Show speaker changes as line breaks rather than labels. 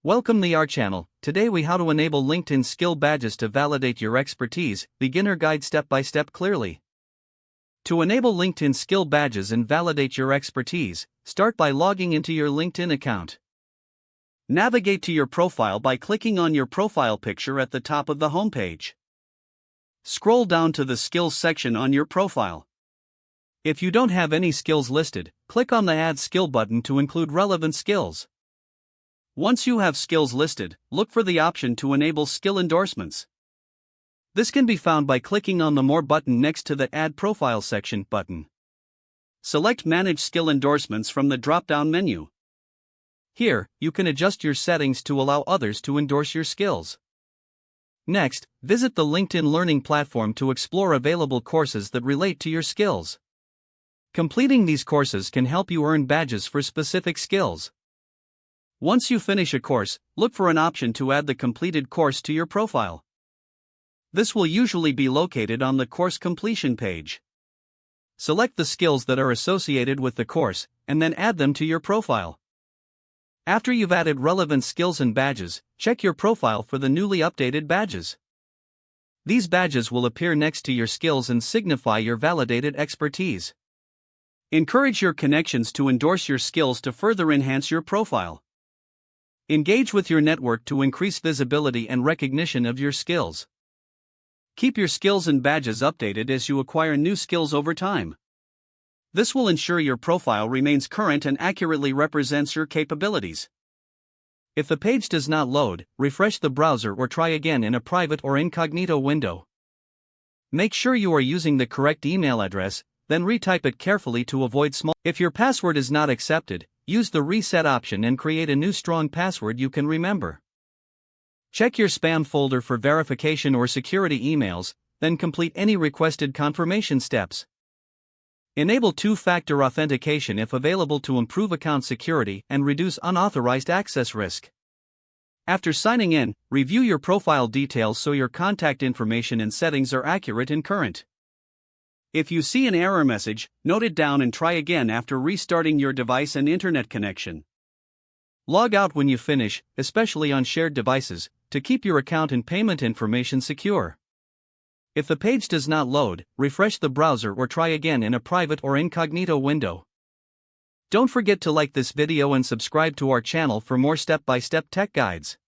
Welcome to our channel. Today we how to enable LinkedIn skill badges to validate your expertise, beginner guide step by step clearly. To enable LinkedIn skill badges and validate your expertise, start by logging into your LinkedIn account. Navigate to your profile by clicking on your profile picture at the top of the homepage. Scroll down to the skills section on your profile. If you don't have any skills listed, click on the Add Skill button to include relevant skills. Once you have skills listed, look for the option to enable skill endorsements. This can be found by clicking on the More button next to the Add Profile section button. Select Manage Skill Endorsements from the drop-down menu. Here, you can adjust your settings to allow others to endorse your skills. Next, visit the LinkedIn Learning platform to explore available courses that relate to your skills. Completing these courses can help you earn badges for specific skills. Once you finish a course, look for an option to add the completed course to your profile. This will usually be located on the course completion page. Select the skills that are associated with the course, and then add them to your profile. After you've added relevant skills and badges, check your profile for the newly updated badges. These badges will appear next to your skills and signify your validated expertise. Encourage your connections to endorse your skills to further enhance your profile. Engage with your network to increase visibility and recognition of your skills. Keep your skills and badges updated as you acquire new skills over time. This will ensure your profile remains current and accurately represents your capabilities. If the page does not load, refresh the browser or try again in a private or incognito window. Make sure you are using the correct email address, then retype it carefully to avoid small. If your password is not accepted, use the reset option and create a new strong password you can remember. Check your spam folder for verification or security emails, then complete any requested confirmation steps. Enable two-factor authentication if available to improve account security and reduce unauthorized access risk. After signing in, review your profile details so your contact information and settings are accurate and current. If you see an error message, note it down and try again after restarting your device and internet connection. Log out when you finish, especially on shared devices, to keep your account and payment information secure. If the page does not load, refresh the browser or try again in a private or incognito window. Don't forget to like this video and subscribe to our channel for more step-by-step tech guides.